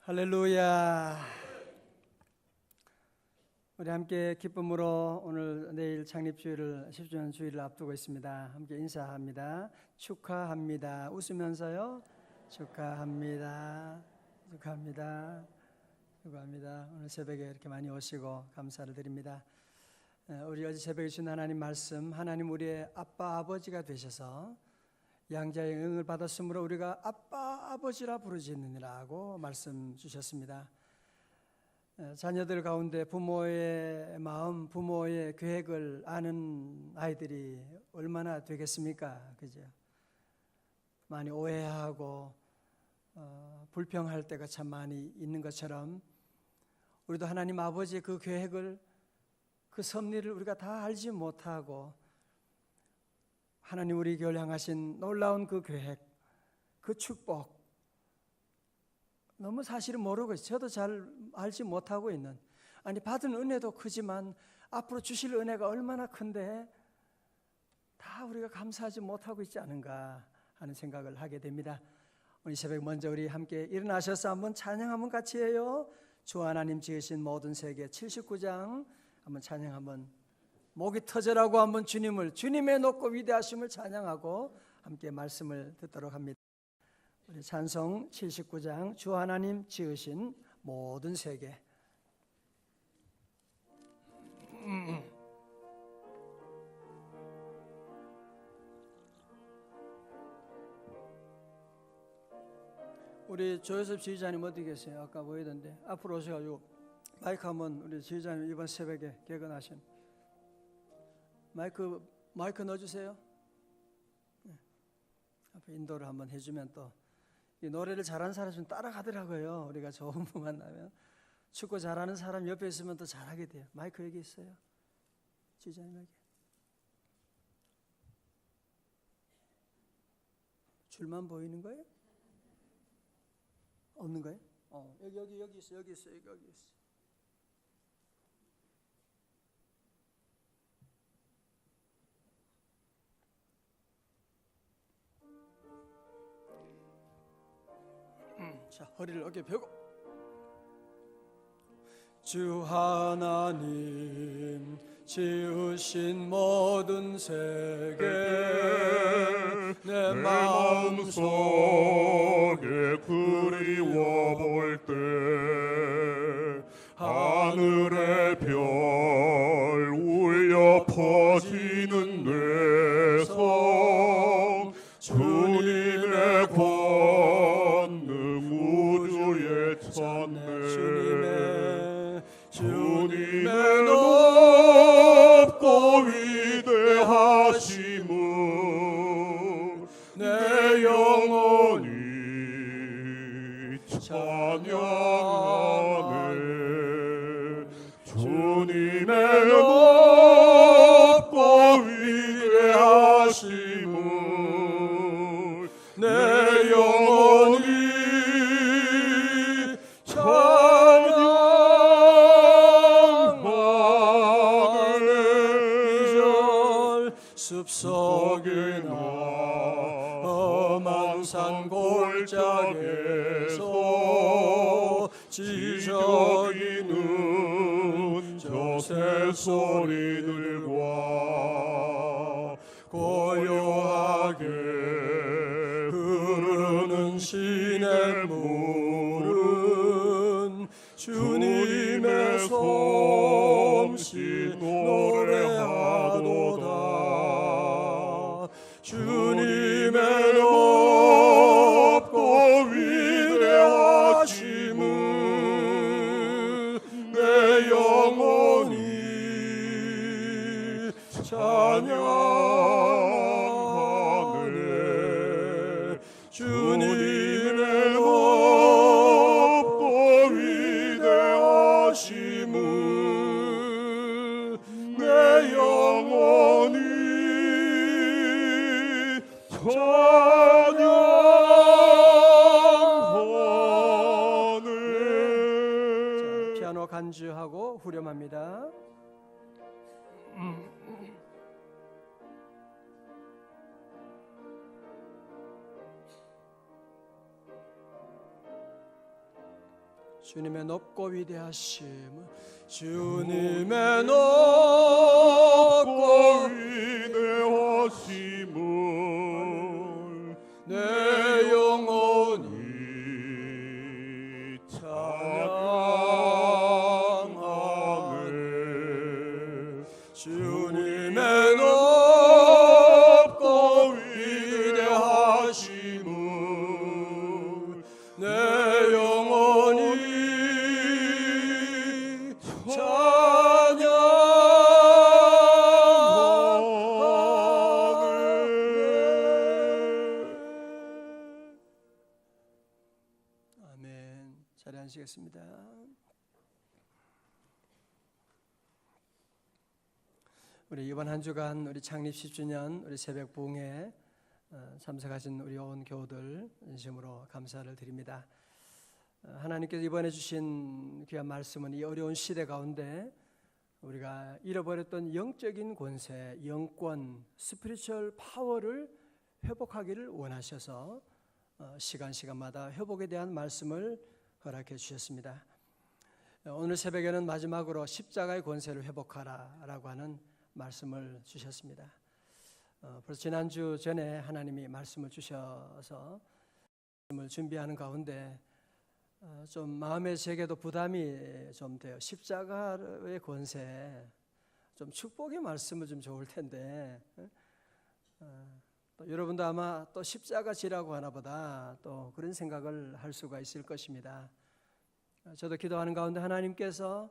할렐루야. 우리 함께 기쁨으로 오늘 내일 창립주일을 10주년 주일을 앞두고 있습니다. 함께 인사합니다. 축하합니다. 웃으면서요. 축하합니다. 축하합니다. 축하합니다. 오늘 새벽에 이렇게 많이 오시고 감사를 드립니다. 우리 어제 새벽에 주신 하나님 말씀, 하나님 우리의 아빠 아버지가 되셔서 양자의 응을 받았으므로 우리가 아빠 아버지라 부르짖느니라고 말씀 주셨습니다. 자녀들 가운데 부모의 마음, 부모의 계획을 아는 아이들이 얼마나 되겠습니까? 그죠? 많이 오해하고 불평할 때가 참 많이 있는 것처럼 우리도 하나님 아버지의 그 계획을, 그 섭리를 우리가 다 알지 못하고 하나님 우리에게 향하신 놀라운 그 계획, 그 축복 너무 사실은 모르고 있어요. 저도 잘 알지 못하고 있는, 아니 받은 은혜도 크지만 앞으로 주실 은혜가 얼마나 큰데 다 우리가 감사하지 못하고 있지 않은가 하는 생각을 하게 됩니다. 오늘 새벽 먼저 우리 함께 일어나셔서 한번 찬양 한번 같이 해요. 주 하나님 지으신 모든 세계 79장 한번 찬양 한번 목이 터져라고 한번 주님의 높고 위대하심을 찬양하고 함께 말씀을 듣도록 합니다. 우리 찬송 79장 주 하나님 지으신 모든 세계. 우리 조효섭 지휘자님 어디 계세요? 아까 보이던데 앞으로 오셔가지고 마이크 한번 우리 지휘자님 이번 새벽에 개근하신 마이크 넣어주세요. 네. 앞에 인도를 한번 해주면 또 이 노래를 잘하는 사람 좀 따라가더라고요. 우리가 좋은 분 만나면 축구 잘하는 사람 옆에 있으면 또 잘하게 돼요. 마이크 여기 있어요. 지휘자님에게 줄만 보이는 거예요? 없는 거예요? 여기 있어. 자, 허리를 어깨 펴고 주 하나님 지으신 모든 세계 내 마음속에 그리워 볼 때 하늘의 별 울려 퍼지는 내 성 주님의 권능 우주에 찼네 주님의 높고 위대하심은 내 영혼이 찬양하네 주님의 높고 위대하심은 내 영혼이 숲속이나 험한 산 골짜기에서 지저귀는 저 새소리들과 고요하게 흐르는 시냇물은 주님의 솜씨 노래하도다 주님의 높고 위대하심은 내 영혼이 찬양하네 주님의 높고 위대하심은 내 영혼이 찬양하네. 자, 피아노 간주하고 후렴합니다. 주님의 높고 위대하심, 주님의 높고 위대하심을 내 영혼이 찬양하네. 주님의 높고 위대하심을 내 영혼이 아멘. 자리 앉으시겠습니다. 우리 이번 한 주간 우리 창립 10주년 우리 새벽 부흥회 참석하신 우리 온 교우들 진심으로 감사를 드립니다. 하나님께서 이번에 주신 귀한 말씀은 이 어려운 시대 가운데 우리가 잃어버렸던 영적인 권세, 영권, 스피리추얼 파워를 회복하기를 원하셔서 시간마다 회복에 대한 말씀을 허락해 주셨습니다. 오늘 새벽에는 마지막으로 십자가의 권세를 회복하라라고 하는 말씀을 주셨습니다. 벌써 지난주 전에 하나님이 말씀을 주셔서 말씀을 준비하는 가운데 좀 마음의 세계도 부담이 좀 돼요. 십자가의 권세, 좀 축복의 말씀은 좀 좋을 텐데 또 여러분도 아마 또 십자가 지라고 하나 보다 또 그런 생각을 할 수가 있을 것입니다. 저도 기도하는 가운데 하나님께서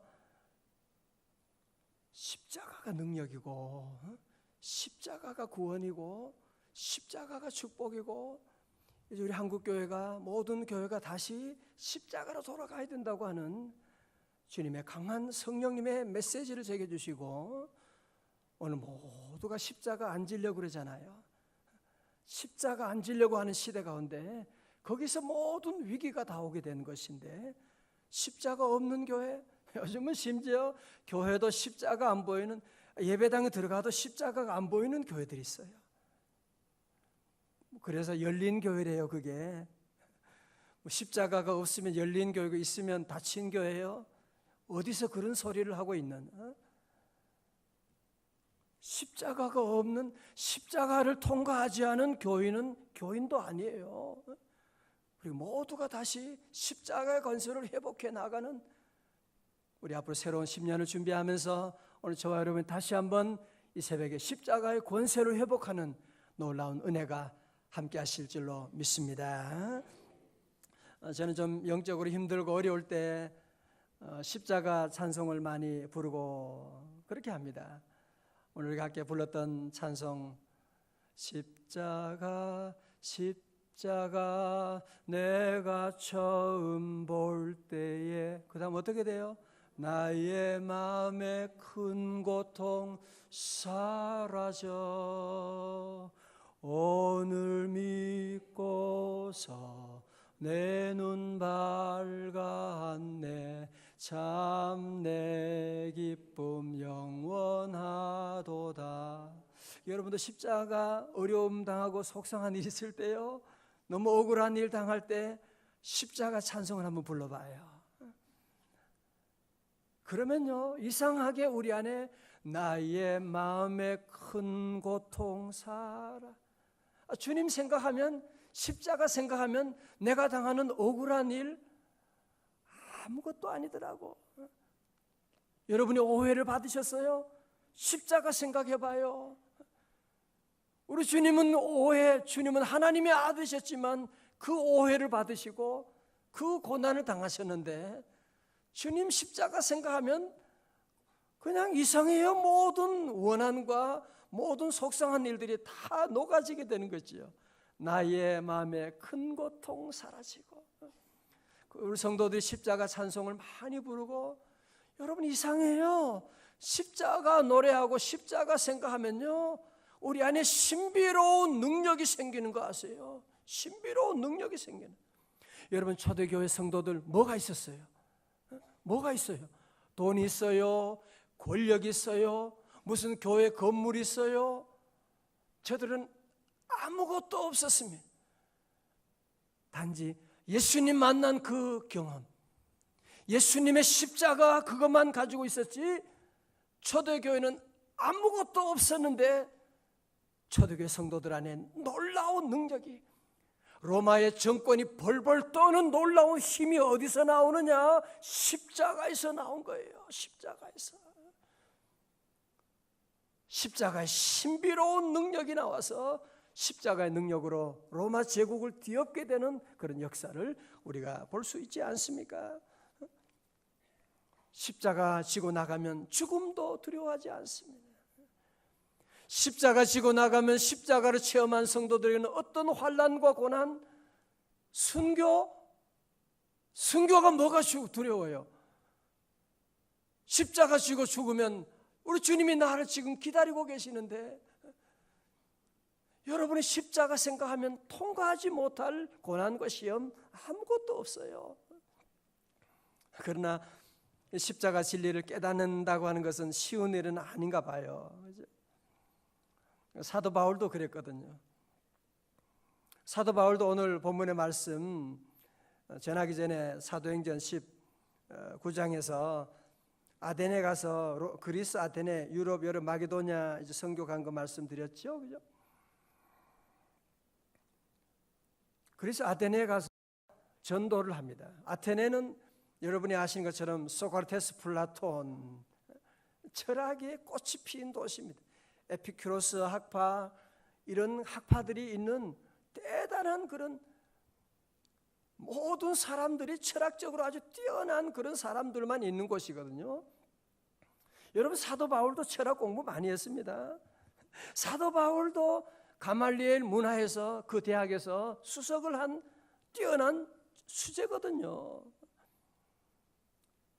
십자가가 능력이고 십자가가 구원이고 십자가가 축복이고 이제 우리 한국교회가 모든 교회가 다시 십자가로 돌아가야 된다고 하는 주님의 강한 성령님의 메시지를 제게 주시고 오늘 모두가 십자가 안 지려고 그러잖아요. 십자가 안 지려고 하는 시대 가운데 거기서 모든 위기가 다 오게 되는 것인데 십자가 없는 교회, 요즘은 심지어 교회도 십자가 안 보이는, 예배당에 들어가도 십자가가 안 보이는 교회들이 있어요. 그래서 열린 교회래요. 그게 십자가가 없으면 열린 교회가 있으면 닫힌 교회예요. 어디서 그런 소리를 하고 있는, 십자가가 없는, 십자가를 통과하지 않은 교인은 교인도 아니에요. 그리고 모두가 다시 십자가의 권세를 회복해 나가는, 우리 앞으로 새로운 10년을 준비하면서 오늘 저와 여러분 다시 한번 이 새벽에 십자가의 권세를 회복하는 놀라운 은혜가 함께 하실 줄로 믿습니다. 저는 좀 영적으로 힘들고 어려울 때 십자가 찬송을 많이 부르고 그렇게 합니다. 오늘 우리가 함께 불렀던 찬송, 십자가 십자가 내가 처음 볼 때에, 그 다음 어떻게 돼요? 나의 마음의 큰 고통 사라져 오늘 믿고서 내 눈 밝았네 참 내 기쁨 영원하도다. 여러분도 십자가 어려움 당하고 속상한 일 있을 때요, 너무 억울한 일 당할 때 십자가 찬송을 한번 불러봐요. 그러면요 이상하게 우리 안에 나의 마음의 큰 고통 사라, 주님 생각하면, 십자가 생각하면 내가 당하는 억울한 일 아무것도 아니더라고. 여러분이 오해를 받으셨어요? 십자가 생각해봐요. 우리 주님은 주님은 하나님의 아들이셨지만 그 오해를 받으시고 그 고난을 당하셨는데 주님 십자가 생각하면 그냥 이상해요. 모든 원한과 모든 속상한 일들이 다 녹아지게 되는 거지요. 나의 마음에 큰 고통 사라지고. 우리 성도들이 십자가 찬송을 많이 부르고, 여러분 이상해요. 십자가 노래하고 십자가 생각하면요 우리 안에 신비로운 능력이 생기는 거 아세요? 신비로운 능력이 생기는. 여러분 초대교회 성도들 뭐가 있었어요? 뭐가 있어요? 돈이 있어요? 권력이 있어요? 무슨 교회 건물이 있어요? 저들은 아무것도 없었습니다. 단지 예수님 만난 그 경험, 예수님의 십자가 그것만 가지고 있었지 초대교회는 아무것도 없었는데 초대교회 성도들 안에 놀라운 능력이, 로마의 정권이 벌벌 떠는 놀라운 힘이 어디서 나오느냐? 십자가에서 나온 거예요. 십자가의 신비로운 능력이 나와서 십자가의 능력으로 로마 제국을 뒤엎게 되는 그런 역사를 우리가 볼 수 있지 않습니까? 십자가 지고 나가면 죽음도 두려워하지 않습니다. 십자가 지고 나가면 십자가를 체험한 성도들에게는 어떤 환난과 고난, 순교가 뭐가 두려워요? 십자가 지고 죽으면 우리 주님이 나를 지금 기다리고 계시는데, 여러분의 십자가 생각하면 통과하지 못할 고난과 시험 아무것도 없어요. 그러나 십자가 진리를 깨닫는다고 하는 것은 쉬운 일은 아닌가 봐요. 사도 바울도 그랬거든요. 사도 바울도 오늘 본문의 말씀 전하기 전에 사도행전 19장에서 아테네 가서, 그리스 아테네, 유럽 여러 마게도냐 이제 선교 간 거 말씀드렸죠, 그죠? 그리스 아테네에 가서 전도를 합니다. 아테네는 여러분이 아시는 것처럼 소크라테스, 플라톤, 철학의 꽃이 피인 도시입니다. 에피큐로스 학파, 이런 학파들이 있는 대단한 그런, 모든 사람들이 철학적으로 아주 뛰어난 그런 사람들만 있는 곳이거든요. 여러분, 사도 바울도 철학 공부 많이 했습니다. 사도 바울도 가말리엘 문화에서, 그 대학에서 수석을 한 뛰어난 수재거든요.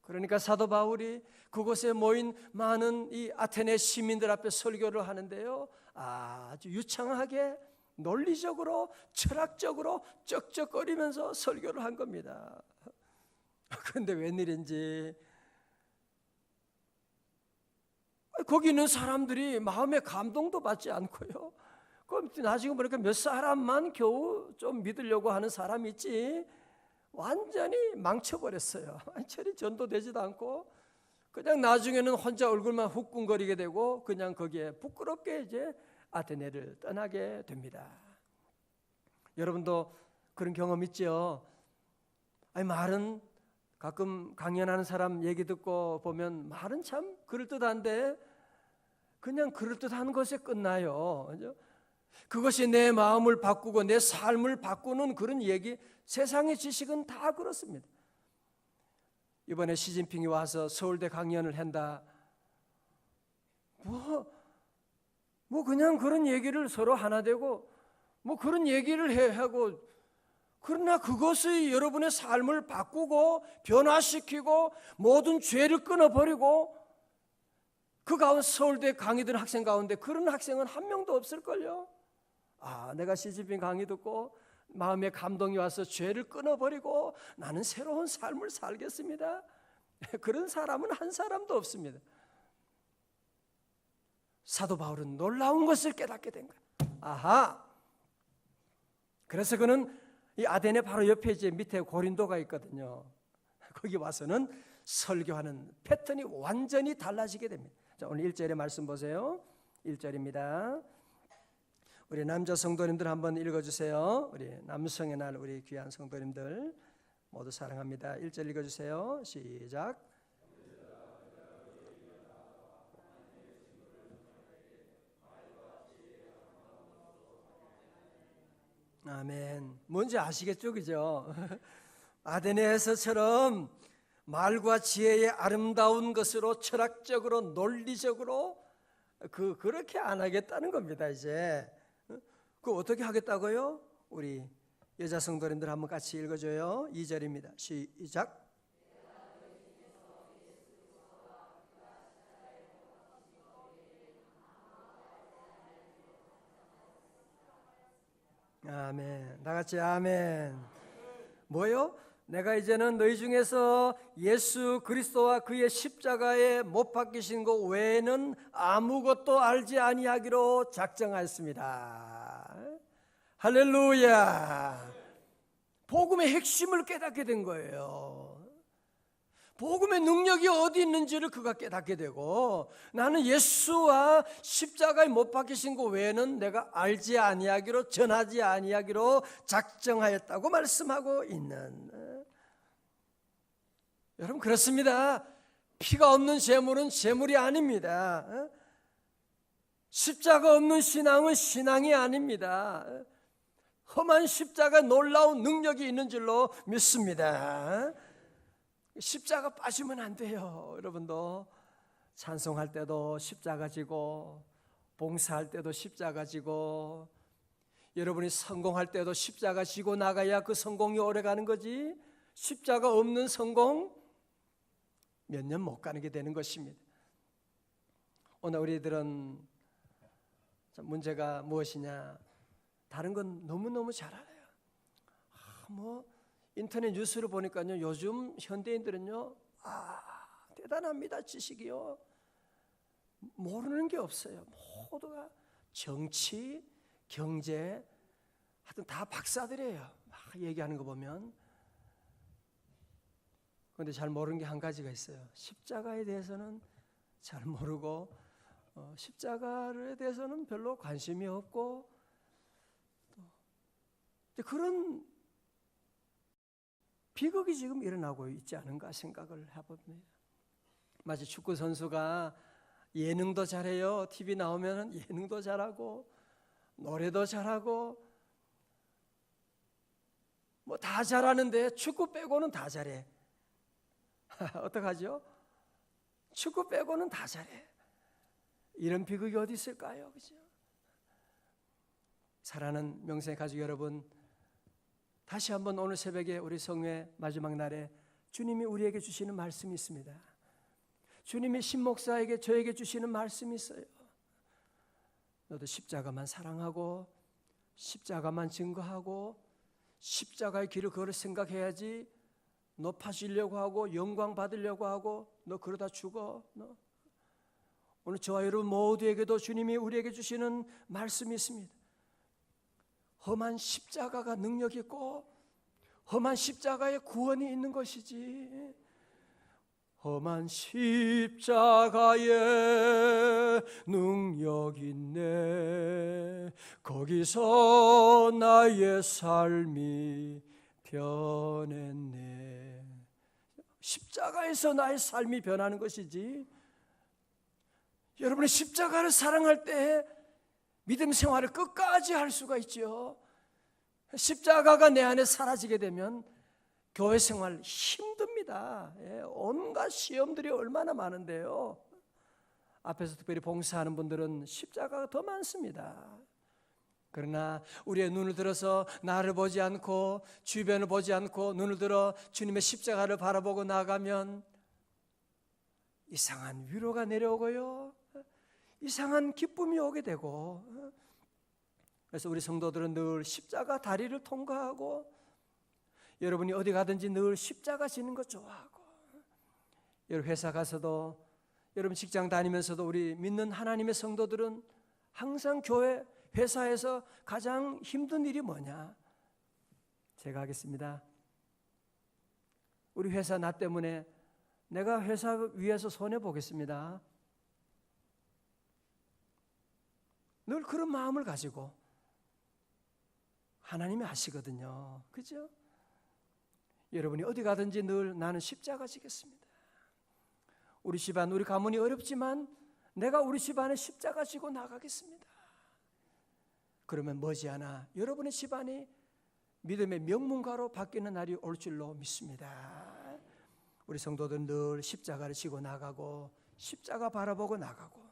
그러니까 사도 바울이 그곳에 모인 많은 이 아테네 시민들 앞에 설교를 하는데요, 아주 유창하게 논리적으로 철학적으로 쩍쩍거리면서 설교를 한 겁니다. 그런데 웬일인지 거기 있는 사람들이 마음에 감동도 받지 않고요, 그럼 나중에 보니까 몇 사람만 겨우 좀 믿으려고 하는 사람이 있지 완전히 망쳐버렸어요. 완전히 전도되지도 않고 그냥 나중에는 혼자 얼굴만 후끈거리게 되고 그냥 거기에 부끄럽게 이제 아테네를 떠나게 됩니다. 여러분도 그런 경험 있죠? 말은 가끔 강연하는 사람 얘기 듣고 보면 말은 참 그럴듯한데 그냥 그럴듯한 것에 끝나요. 그죠? 그것이 내 마음을 바꾸고 내 삶을 바꾸는 그런 얘기, 세상의 지식은 다 그렇습니다. 이번에 시진핑이 와서 서울대 강연을 한다, 뭐 그냥 그런 얘기를 서로 하나 되고 뭐 그런 얘기를 하고, 그러나 그것이 여러분의 삶을 바꾸고 변화시키고 모든 죄를 끊어버리고 그 가운데 서울대 강의 듣는 학생 가운데 그런 학생은 한 명도 없을걸요. 내가 시진핑 강의 듣고 마음에 감동이 와서 죄를 끊어버리고 나는 새로운 삶을 살겠습니다, 그런 사람은 한 사람도 없습니다. 사도 바울은 놀라운 것을 깨닫게 된 거예요. 그래서 그는 이 아테네 바로 옆에 이제 밑에 고린도가 있거든요. 거기 와서는 설교하는 패턴이 완전히 달라지게 됩니다. 자, 오늘 1절의 말씀 보세요. 1절입니다. 우리 남자 성도님들 한번 읽어주세요. 우리 남성의 날 우리 귀한 성도님들 모두 사랑합니다. 1절 읽어주세요. 시작. 아멘. 뭔지 아시겠죠, 그죠? 아테네에서처럼 말과 지혜의 아름다운 것으로 철학적으로 논리적으로 그렇게 안 하겠다는 겁니다. 이제 그 어떻게 하겠다고요? 우리 여자 성도님들 한번 같이 읽어줘요. 2절입니다. 시작. 아멘. 다 같이 아멘. 뭐요? 내가 이제는 너희 중에서 예수 그리스도와 그의 십자가에 못 박히신 것 외에는 아무것도 알지 아니하기로 작정하였습니다. 할렐루야. 복음의 핵심을 깨닫게 된 거예요. 복음의 능력이 어디 있는지를 그가 깨닫게 되고, 나는 예수와 십자가에 못 박히신 것 외에는 내가 알지 아니하기로, 전하지 아니하기로 작정하였다고 말씀하고 있는, 여러분 그렇습니다. 피가 없는 재물은 재물이 아닙니다. 십자가 없는 신앙은 신앙이 아닙니다. 험한 십자가 놀라운 능력이 있는 줄로 믿습니다. 십자가 빠지면 안 돼요. 여러분도 찬송할 때도 십자가 지고, 봉사할 때도 십자가 지고, 여러분이 성공할 때도 십자가 지고 나가야 그 성공이 오래 가는 거지, 십자가 없는 성공 몇 년 못 가는 게 되는 것입니다. 오늘 우리들은 문제가 무엇이냐? 다른 건 너무너무 잘 알아요. 인터넷 뉴스를 보니까요, 요즘 현대인들은요, 대단합니다. 지식이요. 모르는 게 없어요. 모두가 정치, 경제, 하여튼 다 박사들이에요. 막 얘기하는 거 보면. 그런데 잘 모르는 게 한 가지가 있어요. 십자가에 대해서는 잘 모르고, 십자가에 대해서는 별로 관심이 없고, 그런 비극이 지금 일어나고 있지 않은가 생각을 해봅니다. 마치 축구 선수가 예능도 잘해요. TV 나오면 예능도 잘하고, 노래도 잘하고, 뭐 다 잘하는데 축구 빼고는 다 잘해. 어떡하죠? 축구 빼고는 다 잘해. 이런 비극이 어디 있을까요? 그죠? 사랑하는 명성의 가족 여러분, 다시 한번 오늘 새벽에 우리 성회 마지막 날에 주님이 우리에게 주시는 말씀이 있습니다. 주님이 신 목사에게, 저에게 주시는 말씀이 있어요. 너도 십자가만 사랑하고, 십자가만 증거하고, 십자가의 길을 걸을 생각해야지, 높아지려고 하고 영광 받으려고 하고 너 그러다 죽어. 너. 오늘 저와 여러분 모두에게도 주님이 우리에게 주시는 말씀이 있습니다. 험한 십자가가 능력이 있고, 험한 십자가에 구원이 있는 것이지, 험한 십자가에 능력 있네, 거기서 나의 삶이 변했네. 십자가에서 나의 삶이 변하는 것이지, 여러분의 십자가를 사랑할 때 믿음 생활을 끝까지 할 수가 있죠. 십자가가 내 안에 사라지게 되면 교회 생활 힘듭니다. 온갖 시험들이 얼마나 많은데요. 앞에서 특별히 봉사하는 분들은 십자가가 더 많습니다. 그러나 우리의 눈을 들어서 나를 보지 않고 주변을 보지 않고 눈을 들어 주님의 십자가를 바라보고 나가면 이상한 위로가 내려오고요, 이상한 기쁨이 오게 되고, 그래서 우리 성도들은 늘 십자가 다리를 통과하고, 여러분이 어디 가든지 늘 십자가 지는 거 좋아하고, 여러분 회사 가서도, 여러분 직장 다니면서도 우리 믿는 하나님의 성도들은 항상 교회, 회사에서 가장 힘든 일이 뭐냐? 제가 하겠습니다. 우리 회사 나 때문에 내가 회사 위에서 손해보겠습니다. 늘 그런 마음을 가지고 하나님이 하시거든요. 그죠? 여러분이 어디 가든지 늘 나는 십자가 지겠습니다. 우리 집안, 우리 가문이 어렵지만 내가 우리 집안에 십자가 지고 나가겠습니다. 그러면 머지않아 여러분의 집안이 믿음의 명문가로 바뀌는 날이 올 줄로 믿습니다. 우리 성도들은 늘 십자가를 지고 나가고, 십자가 바라보고 나가고,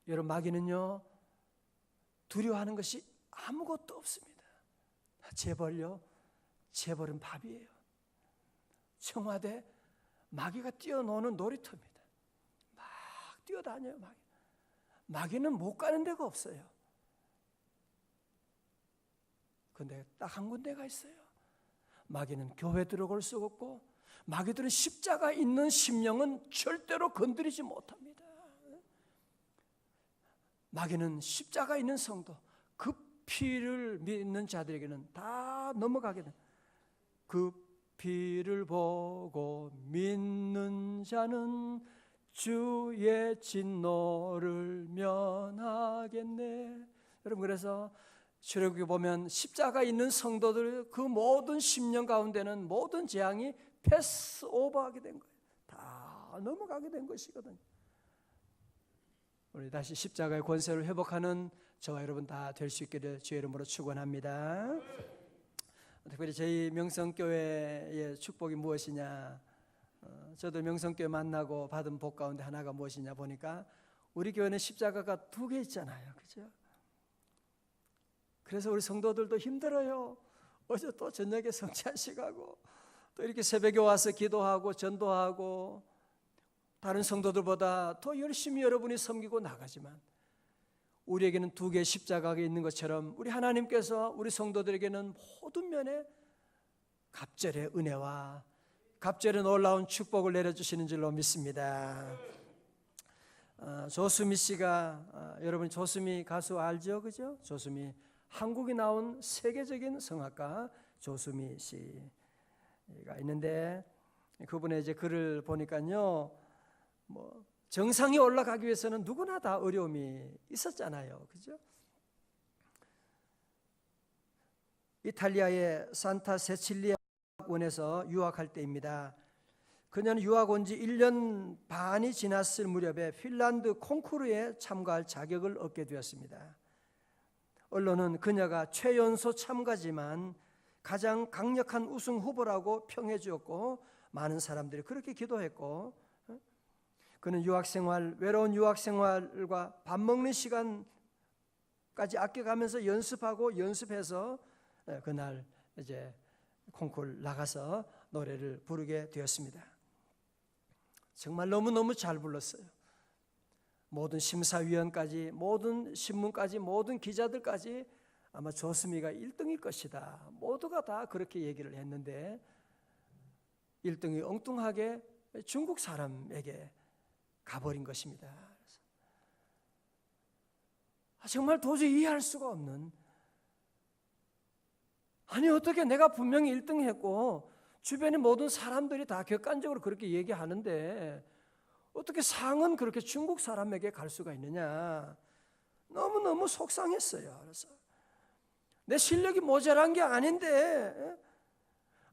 여러분 마귀는요 두려워하는 것이 아무것도 없습니다. 재벌요, 재벌은 밥이에요. 청와대 마귀가 뛰어노는 놀이터입니다. 막 뛰어다녀요. 마귀는 못 가는 데가 없어요. 그런데 딱 한 군데가 있어요. 마귀는 교회 들어올 수 없고, 마귀들은 십자가 있는 심령은 절대로 건드리지 못합니다. 마귀는 십자가 있는 성도, 그 피를 믿는 자들에게는 다 넘어가게 됩니다. 그 피를 보고 자는 주의 진노를 면하겠네. 여러분, 그래서 출애굽기 보면 십자가 있는 성도들 그 모든 10년 가운데는 모든 재앙이 패스오버하게 된 거예요. 다 넘어가게 된 것이거든요. 우리 다시 십자가의 권세를 회복하는 저와 여러분 다 될 수 있기를 주의 이름으로 축원합니다. 특별히 저희 명성교회의 축복이 무엇이냐, 저도 명성교회 만나고 받은 복 가운데 하나가 무엇이냐 보니까 우리 교회는 십자가가 2개 있잖아요, 그죠? 그래서 우리 성도들도 힘들어요. 어제 또 저녁에 성찬식 하고 또 이렇게 새벽에 와서 기도하고 전도하고 다른 성도들보다 더 열심히 여러분이 섬기고 나가지만 우리에게는 2개의 십자가가 있는 것처럼 우리 하나님께서 우리 성도들에게는 모든 면에 갑절의 은혜와 갑절의 놀라운 축복을 내려주시는 줄로 믿습니다. 조수미 씨가, 여러분 조수미 가수 알죠? 그죠? 조수미, 한국에 나온 세계적인 성악가 조수미 씨가 있는데 그분의 이제 글을 보니까요, 뭐 정상에 올라가기 위해서는 누구나 다 어려움이 있었잖아요, 그죠? 이탈리아의 산타 세칠리아 원에서 유학할 때입니다. 그녀는 유학 온 지 1년 반이 지났을 무렵에 핀란드 콩쿠르에 참가할 자격을 얻게 되었습니다. 언론은 그녀가 최연소 참가지만 가장 강력한 우승 후보라고 평해 주었고 많은 사람들이 그렇게 기도했고, 그는 유학생활, 외로운 유학생활과 밥 먹는 시간까지 아껴가면서 연습해서 그날 이제 콩쿠르 나가서 노래를 부르게 되었습니다. 정말 너무너무 잘 불렀어요. 모든 심사위원까지, 모든 신문까지, 모든 기자들까지 아마 조수미가 1등일 것이다, 모두가 다 그렇게 얘기를 했는데 1등이 엉뚱하게 중국 사람에게 가버린 것입니다. 정말 도저히 이해할 수가 없는, 아니 어떻게 내가 분명히 1등 했고 주변의 모든 사람들이 다 객관적으로 그렇게 얘기하는데 어떻게 상은 그렇게 중국 사람에게 갈 수가 있느냐, 너무너무 속상했어요. 그래서 내 실력이 모자란 게 아닌데,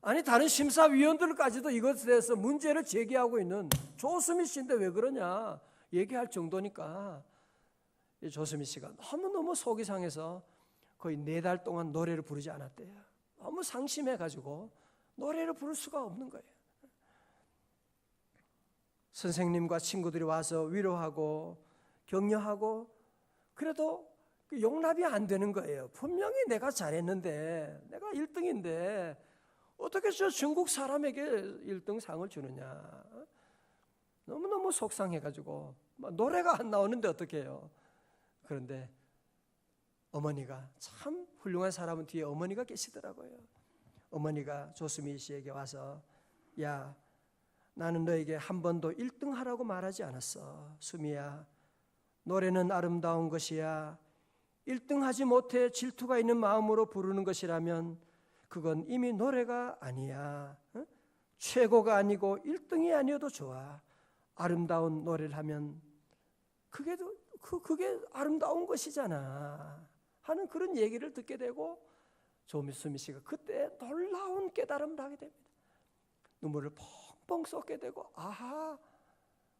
아니 다른 심사위원들까지도 이것에 대해서 문제를 제기하고 있는 조수미 씨인데 왜 그러냐 얘기할 정도니까 이 조수미 씨가 너무너무 속이 상해서 거의 4달 동안 노래를 부르지 않았대요. 너무 상심해가지고 노래를 부를 수가 없는 거예요. 선생님과 친구들이 와서 위로하고 격려하고 그래도 용납이 안 되는 거예요. 분명히 내가 잘했는데, 내가 1등인데 어떻게 저 중국 사람에게 1등 상을 주느냐. 너무너무 속상해가지고 노래가 안 나오는데 어떻게 해요. 그런데 어머니가, 참 훌륭한 사람은 뒤에 어머니가 계시더라고요. 어머니가 조수미 씨에게 와서, 야, 나는 너에게 한 번도 1등 하라고 말하지 않았어. 수미야, 노래는 아름다운 것이야. 1등 하지 못해 질투가 있는 마음으로 부르는 것이라면 그건 이미 노래가 아니야. 최고가 아니고 1등이 아니어도 좋아. 아름다운 노래를 하면 그게 아름다운 것이잖아 하는 그런 얘기를 듣게 되고 조수미 씨가 그때 놀라운 깨달음을 하게 됩니다. 눈물을 펑펑 쏟게 되고, 아하,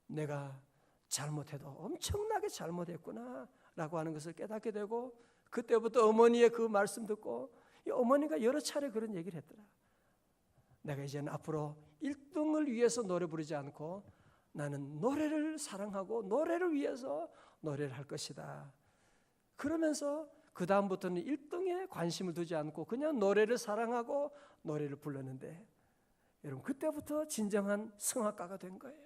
내가 잘못해도 엄청나게 잘못했구나 라고 하는 것을 깨닫게 되고, 그때부터 어머니의 그 말씀 듣고 이 어머니가 여러 차례 그런 얘기를 했더라. 내가 이제는 앞으로 1등을 위해서 노래 부르지 않고 나는 노래를 사랑하고 노래를 위해서 노래를 할 것이다. 그러면서 그 다음부터는 1등에 관심을 두지 않고 그냥 노래를 사랑하고 노래를 불렀는데, 여러분 그때부터 진정한 성악가가 된 거예요.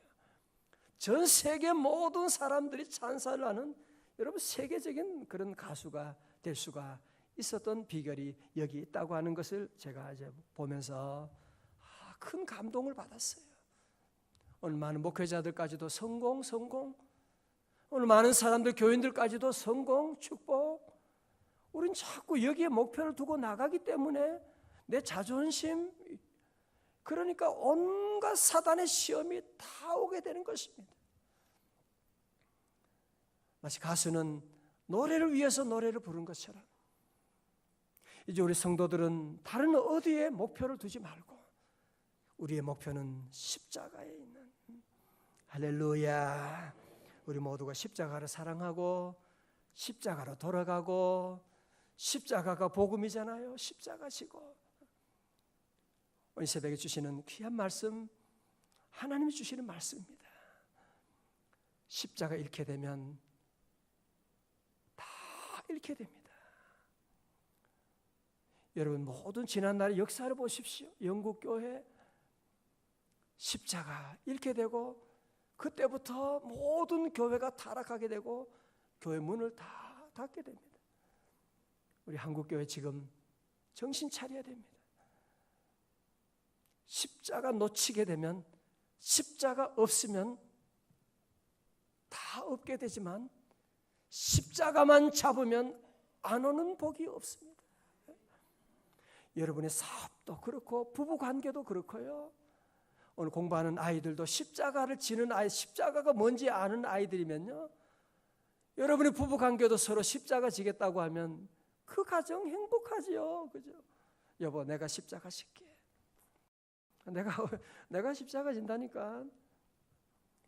전 세계 모든 사람들이 찬사를 하는, 여러분 세계적인 그런 가수가 될 수가 있었던 비결이 여기 있다고 하는 것을 제가 이제 보면서 큰 감동을 받았어요. 오늘 많은 목회자들까지도 성공, 오늘 많은 사람들, 교인들까지도 성공, 축복. 우린 자꾸 여기에 목표를 두고 나가기 때문에 내 자존심, 그러니까 온갖 사단의 시험이 다 오게 되는 것입니다. 마치 가수는 노래를 위해서 노래를 부른 것처럼 이제 우리 성도들은 다른 어디에 목표를 두지 말고 우리의 목표는 십자가에 있는, 할렐루야, 우리 모두가 십자가를 사랑하고 십자가로 돌아가고, 십자가가 복음이잖아요. 십자가 지고 오늘 새벽에 주시는 귀한 말씀, 하나님이 주시는 말씀입니다. 십자가 잃게 되면 다 잃게 됩니다. 여러분 모든 지난날의 역사를 보십시오. 영국 교회 십자가 잃게 되고 그때부터 모든 교회가 타락하게 되고 교회 문을 다 닫게 됩니다. 우리 한국 교회 지금 정신 차려야 됩니다. 십자가 놓치게 되면, 십자가 없으면 다 없게 되지만 십자가만 잡으면 안 오는 복이 없습니다. 여러분의 사업도 그렇고 부부관계도 그렇고요. 오늘 공부하는 아이들도 십자가를 지는 아이, 십자가가 뭔지 아는 아이들이면요, 여러분의 부부관계도 서로 십자가 지겠다고 하면 그 가정 행복하지요. 그죠? 여보, 내가 십자가 질게. 내가 십자가 진다니까.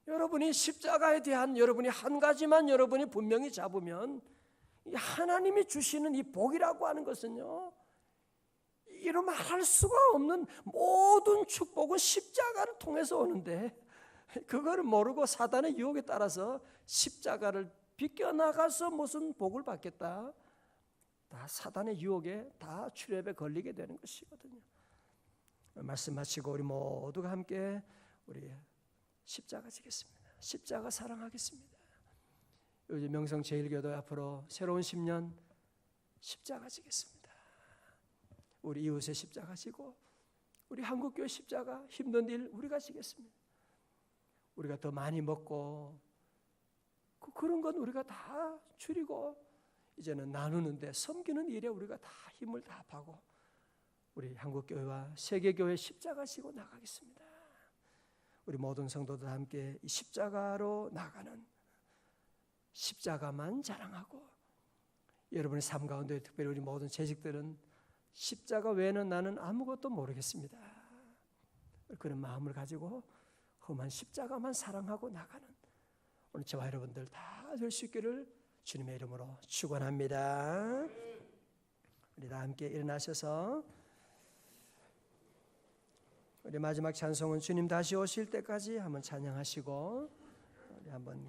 여러분이 십자가에 대한 여러분이 한 가지만 여러분이 분명히 잡으면, 하나님이 주시는 이 복이라고 하는 것은요, 이루 말할 수가 없는 모든 축복은 십자가를 통해서 오는데, 그거를 모르고 사단의 유혹에 따라서 십자가를 비껴나가서 무슨 복을 받겠다, 다 사단의 유혹에 다 출애에 걸리게 되는 것이거든요. 말씀 마치고 우리 모두가 함께 우리 십자가 지겠습니다. 십자가 사랑하겠습니다. 요즘 명성제일교도 앞으로 새로운 10년 십자가 지겠습니다. 우리 이웃의 십자가 지고 우리 한국교회 십자가, 힘든 일 우리가 지겠습니다. 우리가 더 많이 먹고 그런 건 우리가 다 줄이고 이제는 나누는데, 섬기는 일에 우리가 다 힘을 다 합하고 우리 한국교회와 세계교회 십자가 지고 나가겠습니다. 우리 모든 성도들 함께 이 십자가로 나가는, 십자가만 자랑하고, 여러분의 삶 가운데 특별히 우리 모든 재직들은 십자가 외에는 나는 아무것도 모르겠습니다, 그런 마음을 가지고 험한 십자가만 사랑하고 나가는 오늘 저와 여러분들 다 될 수 있기를 주님의 이름으로 축원합니다. 우리 다 함께 일어나셔서 우리 마지막 찬송은 주님 다시 오실 때까지 한번 찬양하시고 우리 한번